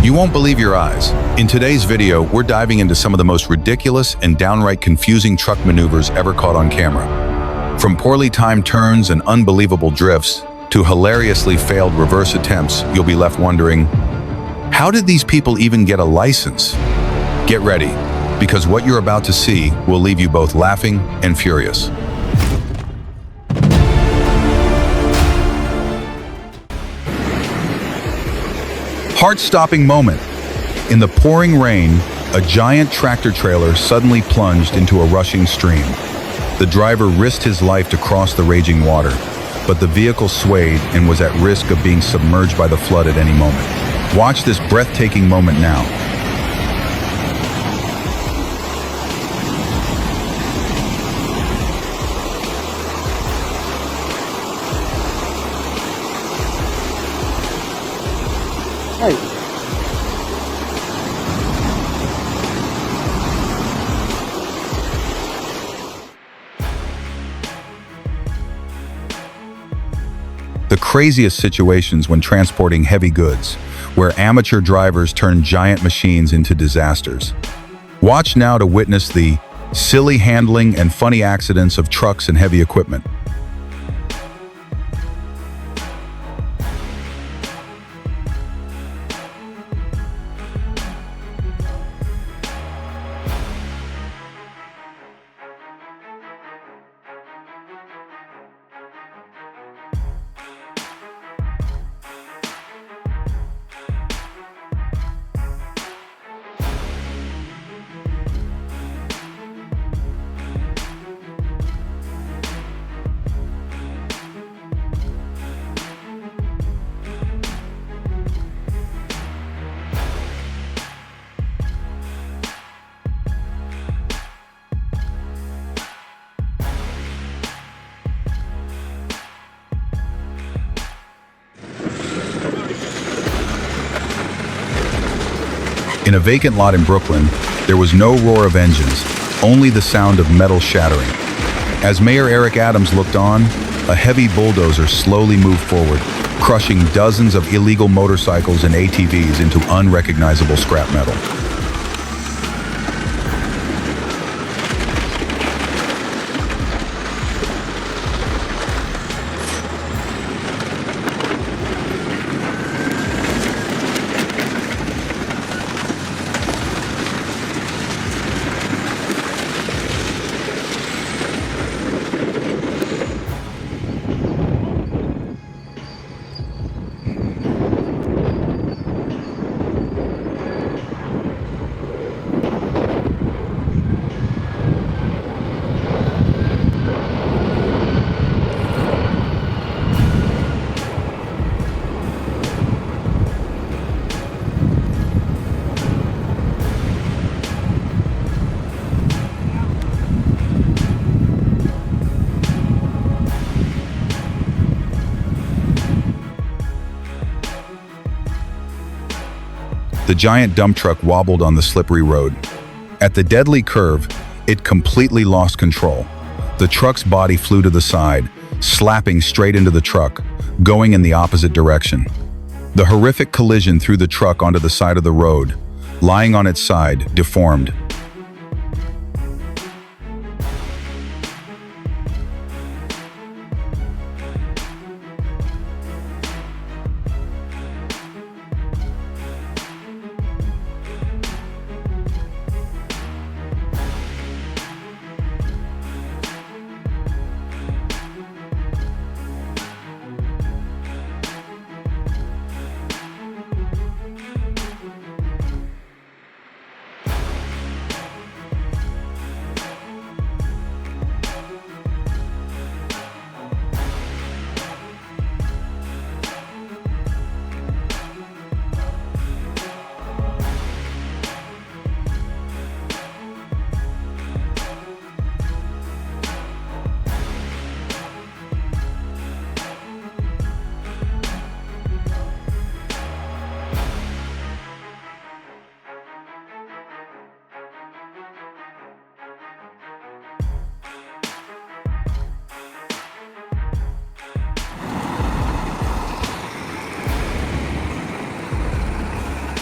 You won't believe your eyes. In today's video, we're diving into some of the most ridiculous and downright confusing truck maneuvers ever caught on camera. From poorly timed turns and unbelievable drifts to hilariously failed reverse attempts, you'll be left wondering, how did these people even get a license? Get ready, because what you're about to see will leave you both laughing and furious. Heart-stopping moment. In the pouring rain, a giant tractor trailer suddenly plunged into a rushing stream. The driver risked his life to cross the raging water, but the vehicle swayed and was at risk of being submerged by the flood at any moment. Watch this breathtaking moment now. The craziest situations when transporting heavy goods, where amateur drivers turn giant machines into disasters. Watch now to witness the silly handling and funny accidents of trucks and heavy equipment. In a vacant lot in Brooklyn, there was no roar of engines, only the sound of metal shattering. As Mayor Eric Adams looked on, a heavy bulldozer slowly moved forward, crushing dozens of illegal motorcycles and ATVs into unrecognizable scrap metal. The giant dump truck wobbled on the slippery road. At the deadly curve, it completely lost control. The truck's body flew to the side, slapping straight into the truck, going in the opposite direction. The horrific collision threw the truck onto the side of the road, lying on its side, deformed.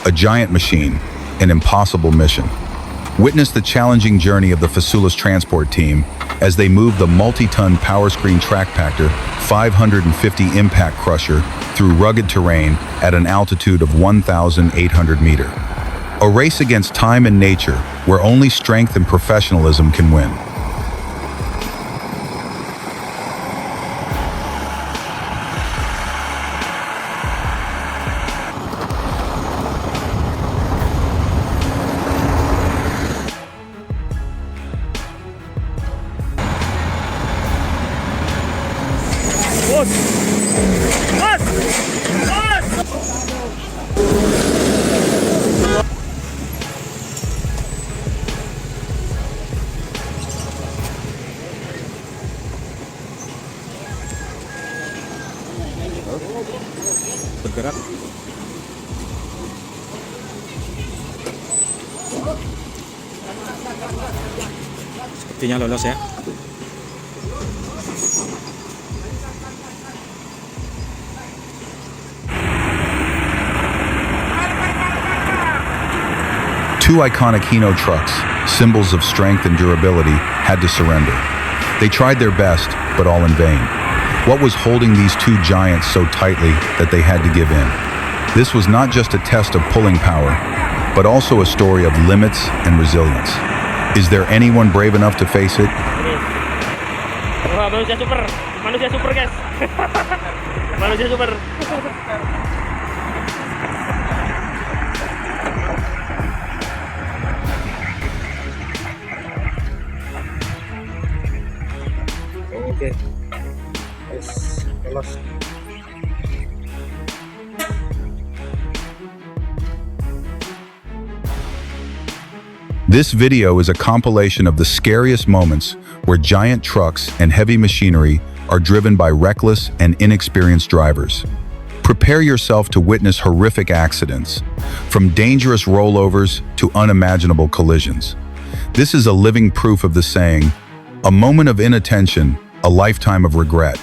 a giant machine, an impossible mission. Witness the challenging journey of the Facilis transport team as they move the multi-ton power screen track-pactor 550 impact crusher through rugged terrain at an altitude of 1,800 meters. A race against time and nature where only strength and professionalism can win. Bergerak. Sepertinya lolos ya. Two iconic Hino trucks, symbols of strength and durability, had to surrender. They tried their best, but all in vain. What was holding these two giants so tightly that they had to give in? This was not just a test of pulling power, but also a story of limits and resilience. Is there anyone brave enough to face it? Wah, manusia super guys. Manusia super. Oke. Yes, lolos. This video is a compilation of the scariest moments where giant trucks and heavy machinery are driven by reckless and inexperienced drivers. Prepare yourself to witness horrific accidents, from dangerous rollovers to unimaginable collisions. This is a living proof of the saying, a moment of inattention, a lifetime of regret.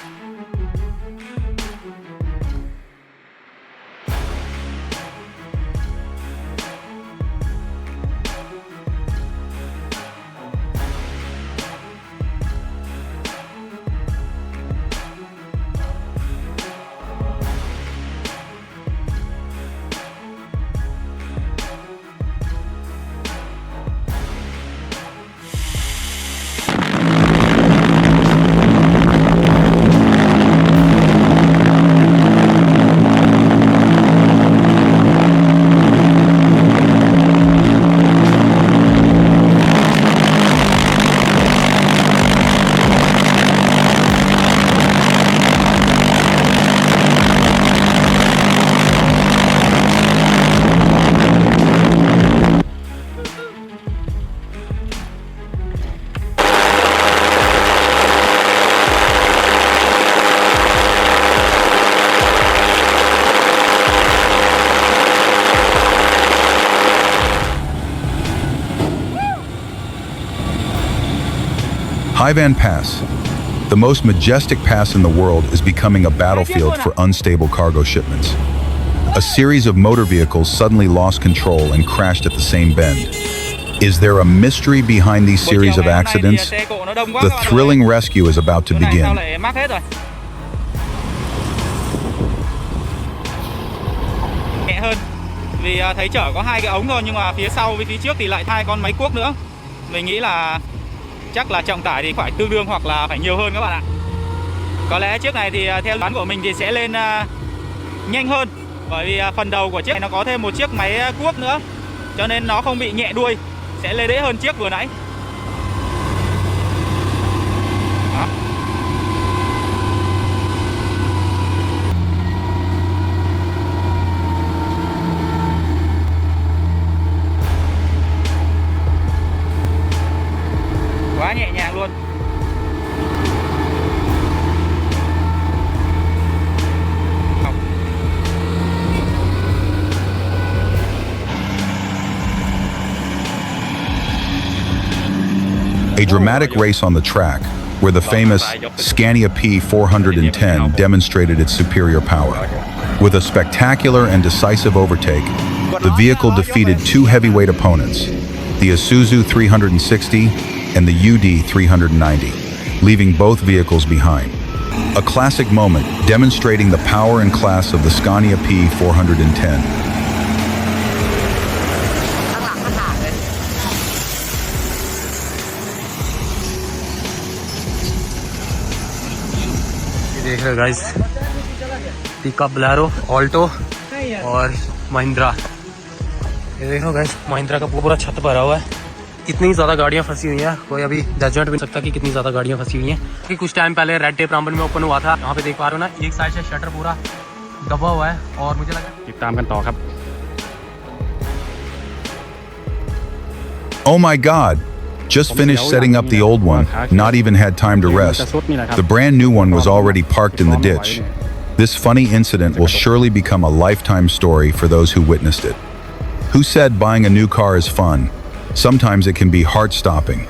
Highvan Pass, the most majestic pass in the world, is becoming a battlefield for unstable cargo shipments. A series of motor vehicles suddenly lost control and crashed at the same bend. Is there a mystery behind these series of accidents? The thrilling rescue is about to begin. Nhẹ hơn vì thấy chở có hai cái ống thôi, nhưng mà phía sau với phía trước thì lại hai con máy cuốc nữa. Mình nghĩ là chắc là trọng tải thì phải tương đương hoặc là phải nhiều hơn các bạn ạ. Có lẽ chiếc này thì theo đoán của mình thì sẽ lên nhanh hơn, bởi vì phần đầu của chiếc này nó có thêm một chiếc máy cuốc nữa, cho nên nó không bị nhẹ đuôi, sẽ lên dễ hơn chiếc vừa nãy. Đó. Quá nhẹ nhàng luôn. A dramatic race on the track, where the famous Scania P410 demonstrated its superior power. With a spectacular and decisive overtake, The vehicle defeated two heavyweight opponents, the Isuzu 360 and the UD 390, leaving both vehicles behind. A classic moment demonstrating the power and class of the Scania P410. देख रहे हो guys, pickup, Bolero, Alto और महिंद्रा। ये देखो guys, Mahindra का पूरा छत भरा हुआ है। इतनी ज़्यादा गाड़ियाँ फंसी हुई हैं, कोई अभी जजमेंट भी नहीं सकता कि कितनी ज़्यादा गाड़ियाँ फंसी हुई हैं। कि कुछ टाइम पहले रेड टेप रामबन में ओपन हुआ था, यहाँ पे देख पा रहे हो ना, एक साइड से शटर पूरा दबा हुआ है और मुझे लगाติดตามกันต่อครับ Oh my God! Just finished setting up the old one, not even had time to rest. The brand new one was already parked in the ditch. This funny incident will surely become a lifetime story for those who witnessed it. Who said buying a new car is fun? Sometimes it can be heart-stopping.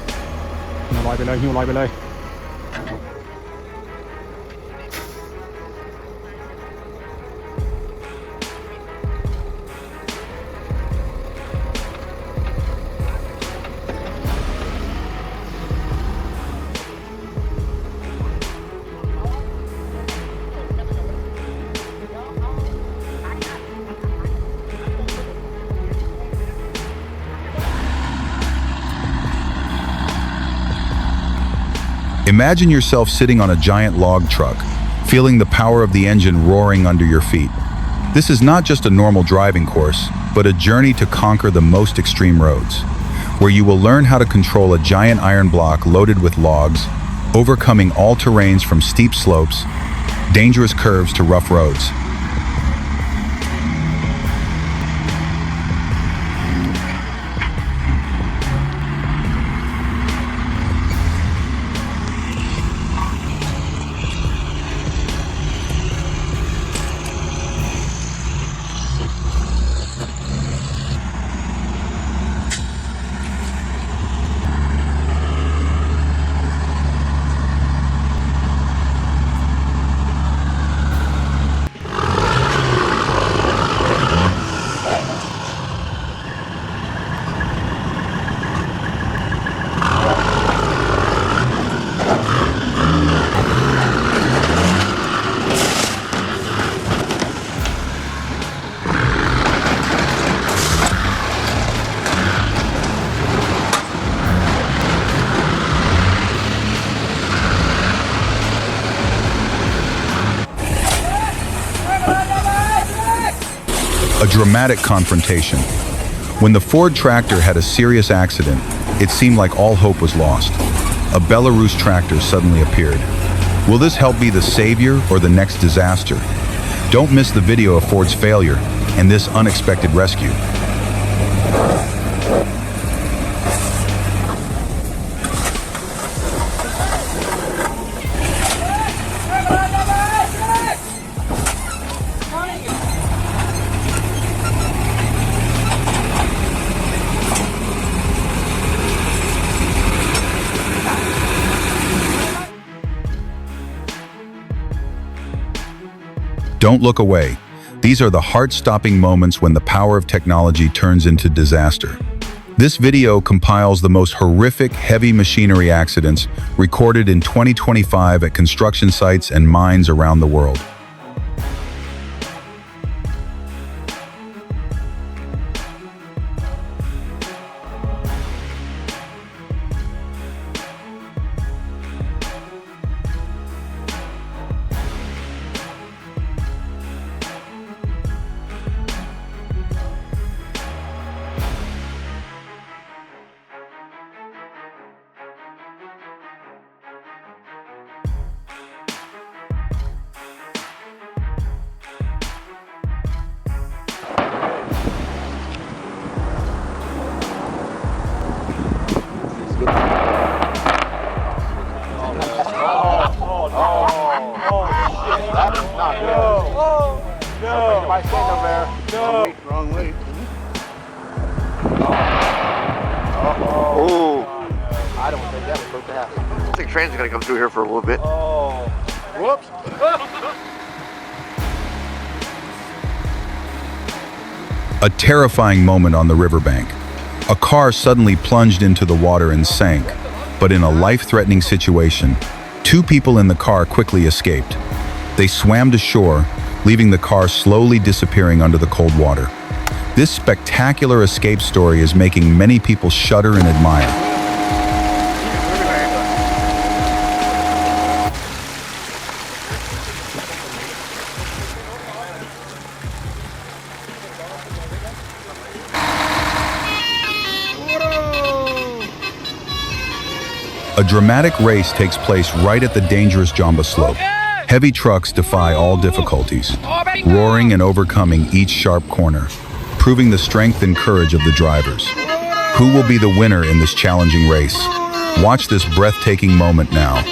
หิ้วลอยไปเลยหิ้วลอยไปเลย Imagine yourself sitting on a giant log truck, feeling the power of the engine roaring under your feet. This is not just a normal driving course, but a journey to conquer the most extreme roads, where you will learn how to control a giant iron block loaded with logs, overcoming all terrains from steep slopes, dangerous curves to rough roads. A dramatic confrontation. When the Ford tractor had a serious accident, it seemed like all hope was lost. A Belarus tractor suddenly appeared. Will this help be the savior or the next disaster? Don't miss the video of Ford's failure and this unexpected rescue. Don't look away. These are the heart-stopping moments when the power of technology turns into disaster. This video compiles the most horrific heavy machinery accidents recorded in 2025 at construction sites and mines around the world. Wrong way. I don't think that was supposed to happen. I think trains are going to come through here for a little bit. Oh. Whoops. A terrifying moment on the riverbank. A car suddenly plunged into the water and sank, but in a life-threatening situation, 2 people in the car quickly escaped. They swam to shore, leaving the car slowly disappearing under the cold water. This spectacular escape story is making many people shudder and admire. A dramatic race takes place right at the dangerous Jamba slope. Heavy trucks defy all difficulties, roaring and overcoming each sharp corner, proving the strength and courage of the drivers. Who will be the winner in this challenging race? Watch this breathtaking moment now.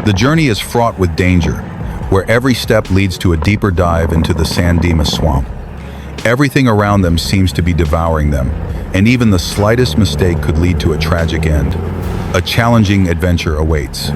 The journey is fraught with danger, where every step leads to a deeper dive into the San Dimas swamp. Everything around them seems to be devouring them, and even the slightest mistake could lead to a tragic end. A challenging adventure awaits.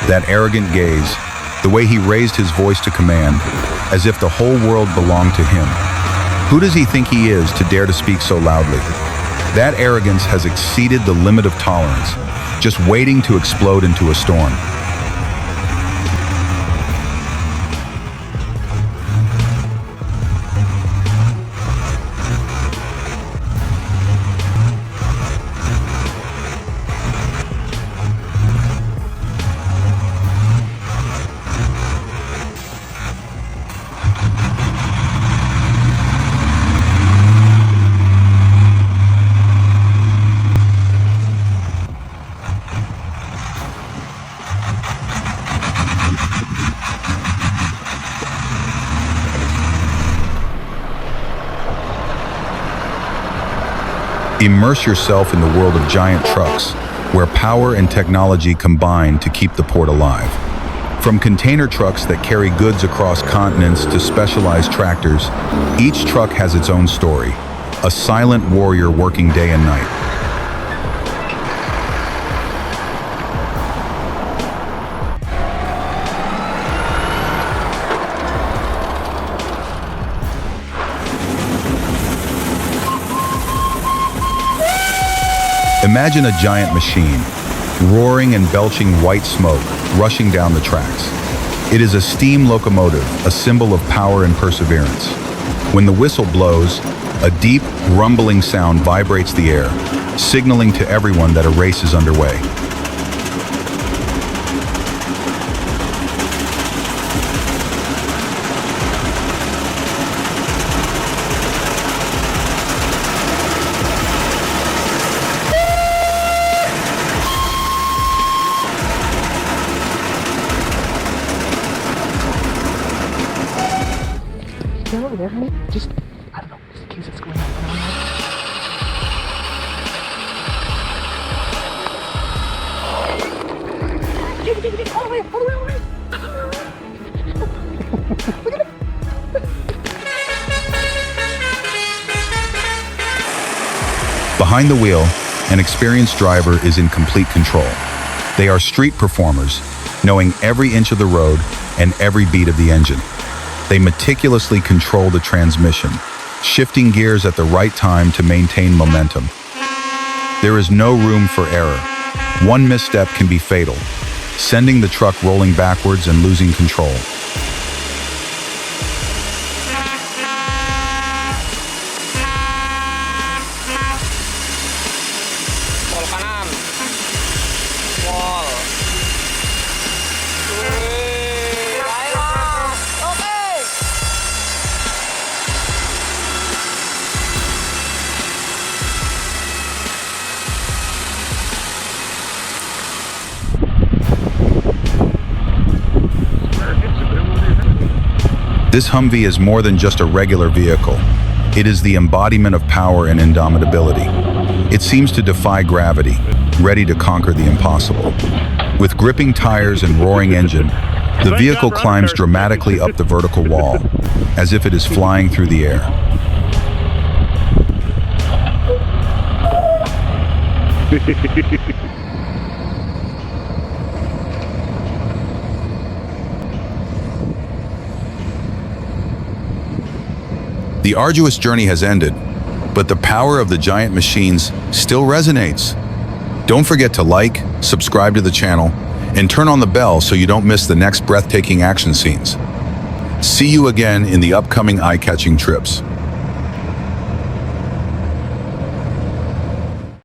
That arrogant gaze, the way he raised his voice to command, as if the whole world belonged to him. Who does he think he is to dare to speak so loudly? That arrogance has exceeded the limit of tolerance, just waiting to explode into a storm. Immerse yourself in the world of giant trucks, where power and technology combine to keep the port alive. From container trucks that carry goods across continents to specialized tractors, each truck has its own story, a silent warrior working day and night. Imagine a giant machine, roaring and belching white smoke, rushing down the tracks. It is a steam locomotive, a symbol of power and perseverance. When the whistle blows, a deep, rumbling sound vibrates the air, signaling to everyone that a race is underway. just, I don't know, just in case it's going on. All the way, all the way, all the way. Behind the wheel, an experienced driver is in complete control. They are street performers, knowing every inch of the road and every beat of the engine. They meticulously control the transmission, shifting gears at the right time to maintain momentum. There is no room for error. One misstep can be fatal, sending the truck rolling backwards and losing control. This Humvee is more than just a regular vehicle. It is the embodiment of power and indomitability. It seems to defy gravity, ready to conquer the impossible. With gripping tires and roaring engine, the vehicle climbs dramatically up the vertical wall, as if it is flying through the air. The arduous journey has ended, but the power of the giant machines still resonates. Don't forget to like, subscribe to the channel, and turn on the bell so you don't miss the next breathtaking action scenes. See you again in the upcoming eye-catching trips.